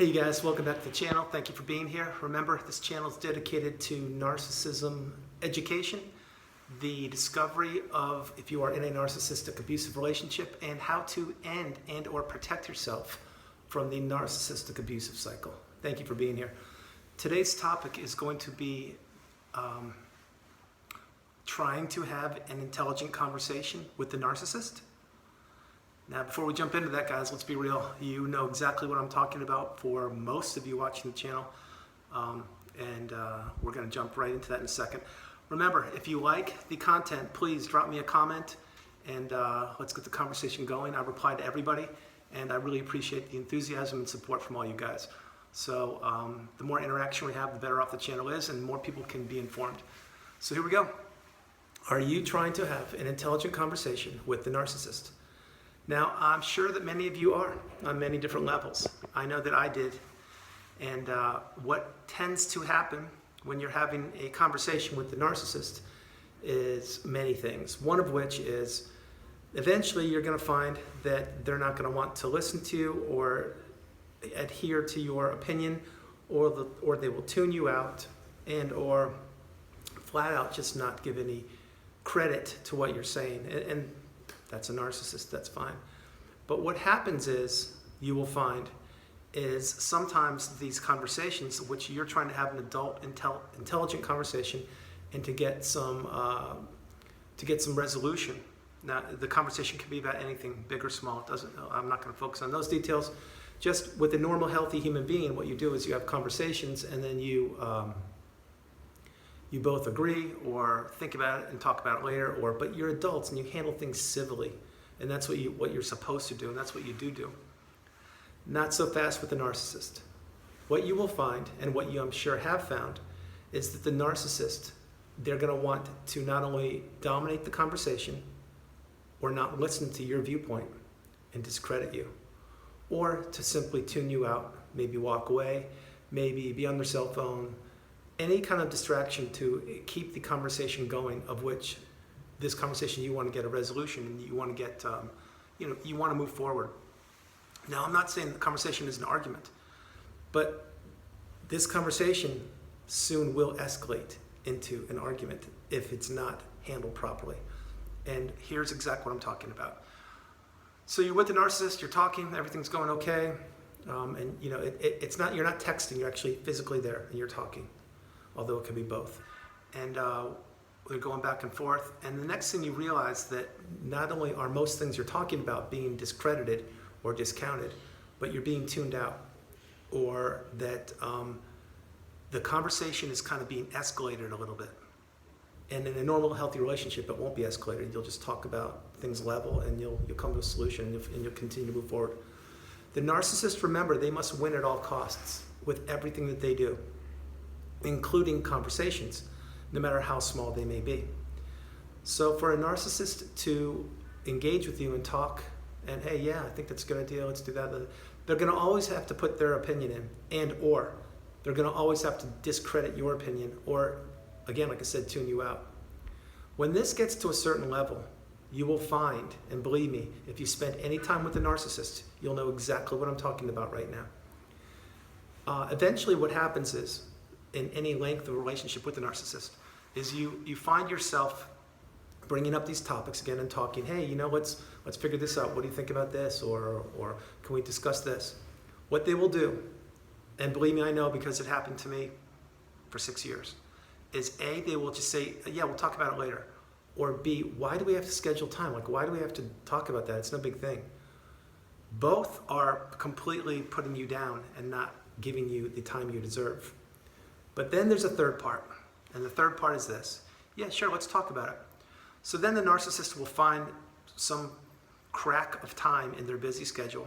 Hey you guys, welcome back to the channel. Thank you for being here. Remember, this channel is dedicated to narcissism education, the discovery of if you are in a narcissistic abusive relationship, and how to end and or protect yourself from the narcissistic abusive cycle. Thank you for being here. Today's topic is going to be trying to have an intelligent conversation with the narcissist. Now, before we jump into that, guys, let's be real. You know exactly what I'm talking about for most of you watching the channel. We're going to jump right into that in a second. Remember, if you like the content, please drop me a comment and let's get the conversation going. I reply to everybody, and I really appreciate the enthusiasm and support from all you guys. So the more interaction we have, the better off the channel is, and more people can be informed. So here we go. Are you trying to have an intelligent conversation with the narcissist? Now, I'm sure that many of you are on many different levels. I know that I did. And what tends to happen when you're having a conversation with the narcissist is many things. One of which is eventually you're going to find that they're not going to want to listen to you or adhere to your opinion, or they will tune you out and or flat out just not give any credit to what you're saying. And that's a narcissist, that's fine. But what happens is, you will find, is sometimes these conversations, which you're trying to have an adult, intelligent conversation, and to get some resolution. Now, the conversation can be about anything, big or small. It doesn't. I'm not going to focus on those details. Just with a normal, healthy human being, what you do is you have conversations, and then you both agree or think about it and talk about it later, but you're adults and you handle things civilly, and that's what you're supposed to do, and that's what you do. Not so fast with the narcissist. What you will find, and what you I'm sure have found, is that the narcissist, they're going to want to not only dominate the conversation or not listen to your viewpoint and discredit you, or to simply tune you out, maybe walk away, maybe be on their cell phone, any kind of distraction to keep the conversation going, of which this conversation you want to get a resolution and you want to get, you want to move forward. Now, I'm not saying the conversation is an argument, but this conversation soon will escalate into an argument if it's not handled properly. And here's exactly what I'm talking about. So you're with the narcissist, you're talking, everything's going okay, and it's not, you're not texting, you're actually physically there and you're talking. Although it can be both. And we're going back and forth. And the next thing you realize that not only are most things you're talking about being discredited or discounted, but you're being tuned out. Or that the conversation is kind of being escalated a little bit. And in a normal, healthy relationship, it won't be escalated. You'll just talk about things level, and you'll come to a solution, and you'll continue to move forward. The narcissist, remember, they must win at all costs with everything that they do, including conversations, no matter how small they may be. So for a narcissist to engage with you and talk, and hey, yeah, I think that's a good idea, let's do that, they're going to always have to put their opinion in, or they're going to always have to discredit your opinion, or again, like I said, tune you out. When this gets to a certain level, you will find, and believe me, if you spend any time with a narcissist, you'll know exactly what I'm talking about right now. Eventually what happens is, in any length of a relationship with a narcissist, is you find yourself bringing up these topics again and talking, hey, let's figure this out. What do you think about this? Or can we discuss this? What they will do, and believe me, I know because it happened to me for 6 years, is A, they will just say, yeah, we'll talk about it later. Or B, why do we have to schedule time? Like, why do we have to talk about that? It's no big thing. Both are completely putting you down and not giving you the time you deserve. But then there's a third part, and the third part is this. Yeah, sure, let's talk about it. So then the narcissist will find some crack of time in their busy schedule,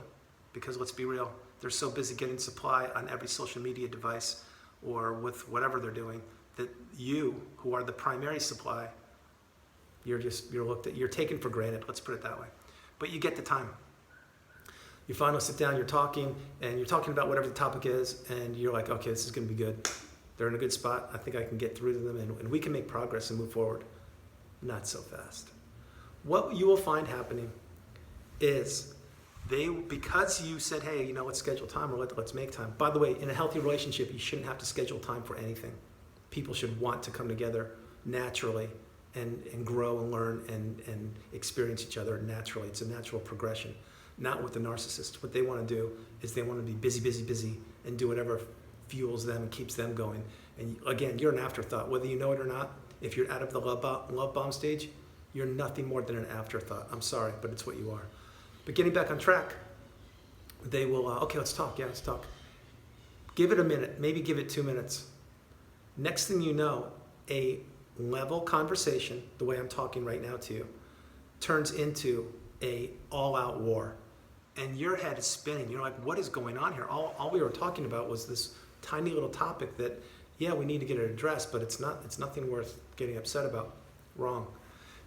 because let's be real, they're so busy getting supply on every social media device or with whatever they're doing, that you, who are the primary supply, you're taken for granted, let's put it that way. But you get the time. You finally sit down, you're talking about whatever the topic is, and you're like, okay, this is going to be good. They're in a good spot. I think I can get through to them, and we can make progress and move forward. Not so fast. What you will find happening is Because you said, hey, let's schedule time, or let's make time. By the way, in a healthy relationship, you shouldn't have to schedule time for anything. People should want to come together naturally and grow and learn and experience each other naturally. It's a natural progression. Not with the narcissist. What they want to do is they want to be busy, busy, busy, and do whatever fuels them and keeps them going. And again, you're an afterthought. Whether you know it or not, if you're out of the love bomb stage, you're nothing more than an afterthought. I'm sorry, but it's what you are. But getting back on track, they will, okay, let's talk. Yeah, let's talk. Give it a minute, maybe give it 2 minutes. Next thing you know, a level conversation, the way I'm talking right now to you, turns into a all-out war. And your head is spinning. You're like, what is going on here? All we were talking about was this tiny little topic that, yeah, we need to get it addressed, but it's nothing worth getting upset about. Wrong.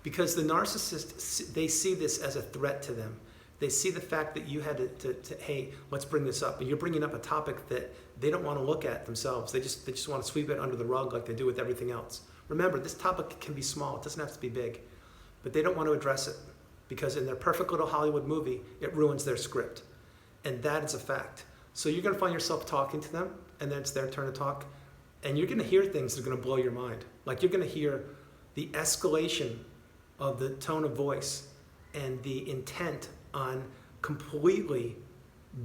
Because the narcissist, they see this as a threat to them. They see the fact that you had to hey, let's bring this up. And you're bringing up a topic that they don't want to look at themselves. They just want to sweep it under the rug like they do with everything else. Remember, this topic can be small. It doesn't have to be big. But they don't want to address it because in their perfect little Hollywood movie, it ruins their script. And that is a fact. So you're going to find yourself talking to them, and then it's their turn to talk. And you're going to hear things that are going to blow your mind. Like you're going to hear the escalation of the tone of voice and the intent on completely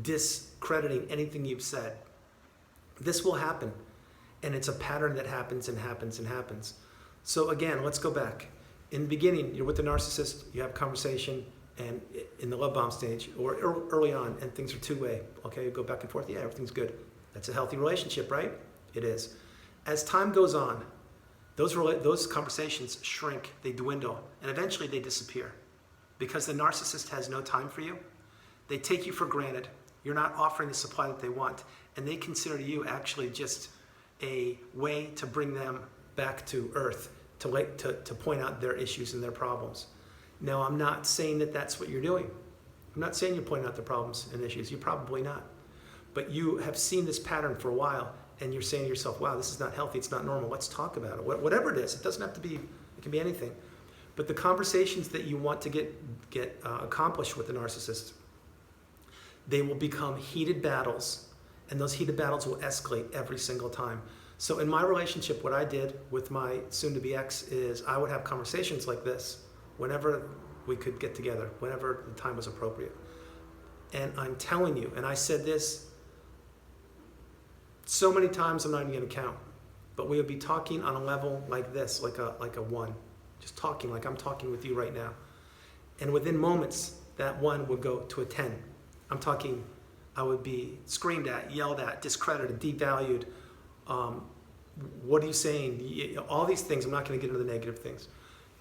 discrediting anything you've said. This will happen, and it's a pattern that happens and happens and happens. So again, let's go back. In the beginning, you're with the narcissist, you have a conversation, and in the love bomb stage, or early on, and things are two-way. Okay, you go back and forth, yeah, everything's good. That's a healthy relationship, right? It is. As time goes on, those conversations shrink, they dwindle, and eventually they disappear. Because the narcissist has no time for you. They take you for granted. You're not offering the supply that they want. And they consider you actually just a way to bring them back to earth, to point out their issues and their problems. Now, I'm not saying that that's what you're doing. I'm not saying you're pointing out the problems and issues. You're probably not. But you have seen this pattern for a while, and you're saying to yourself, wow, this is not healthy. It's not normal. Let's talk about it. Whatever it is. It doesn't have to be, it can be anything. But the conversations that you want to get accomplished with the narcissist, they will become heated battles, and those heated battles will escalate every single time. So in my relationship, what I did with my soon-to-be ex is I would have conversations like this whenever we could get together, whenever the time was appropriate. And I'm telling you, and I said this so many times I'm not even going to count, but we would be talking on a level like this, like a 1. Just talking like I'm talking with you right now. And within moments, that 1 would go to a 10. I'm talking, I would be screamed at, yelled at, discredited, devalued. What are you saying? All these things, I'm not going to get into the negative things.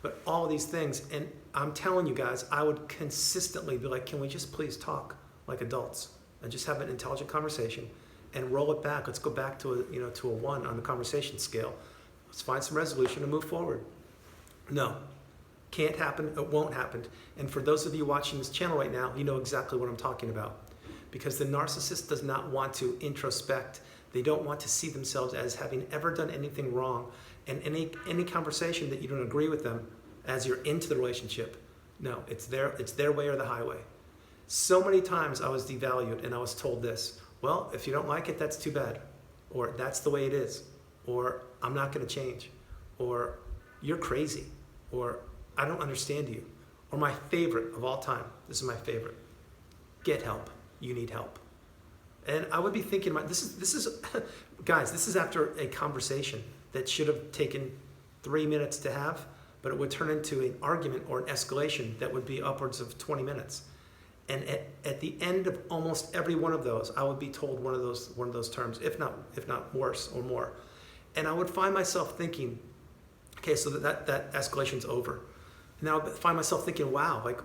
But all of these things, and I'm telling you guys, I would consistently be like, can we just please talk like adults and just have an intelligent conversation and roll it back? Let's go back to a 1 on the conversation scale. Let's find some resolution and move forward. No, can't happen, it won't happen. And for those of you watching this channel right now, you know exactly what I'm talking about. Because the narcissist does not want to introspect. They don't want to see themselves as having ever done anything wrong. And any conversation that you don't agree with them as you're into the relationship, no, it's their way or the highway. So many times I was devalued and I was told this, well, if you don't like it, that's too bad. Or that's the way it is. Or I'm not going to change. Or you're crazy. Or I don't understand you. Or my favorite of all time, this is my favorite, get help. You need help. And I would be thinking, this is guys, this is after a conversation that should have taken 3 minutes to have, but it would turn into an argument or an escalation that would be upwards of 20 minutes. And at the end of almost every one of those, I would be told one of those terms, if not worse or more. And I would find myself thinking, okay, so that escalation's over. And I would find myself thinking, wow, like,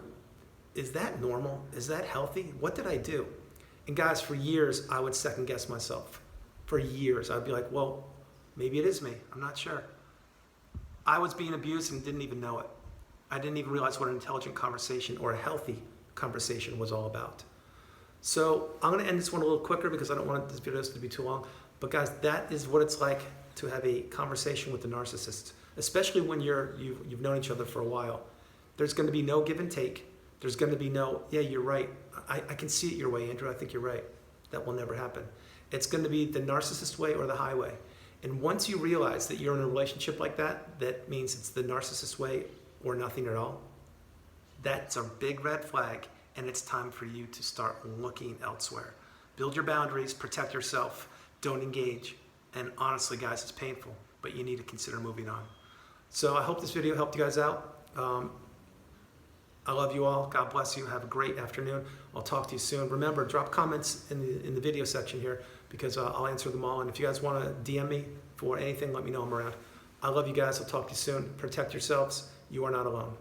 is that normal? Is that healthy? What did I do? And guys, for years, I would second guess myself. For years, I'd be like, well, maybe it is me. I'm not sure. I was being abused and didn't even know it. I didn't even realize what an intelligent conversation or a healthy conversation was all about. So I'm going to end this one a little quicker because I don't want this video to be too long. But guys, that is what it's like to have a conversation with the narcissist, especially when you've known each other for a while. There's going to be no give and take. There's going to be no, yeah, you're right. I can see it your way, Andrew. I think you're right. That will never happen. It's going to be the narcissist way or the highway. And once you realize that you're in a relationship like that, that means it's the narcissist way or nothing at all. That's a big red flag, and it's time for you to start looking elsewhere. Build your boundaries, protect yourself, don't engage. And honestly, guys, it's painful, but you need to consider moving on. So I hope this video helped you guys out. I love you all. God bless you. Have a great afternoon. I'll talk to you soon. Remember, drop comments in the video section here because I'll answer them all. And if you guys want to DM me for anything, let me know I'm around. I love you guys. I'll talk to you soon. Protect yourselves. You are not alone.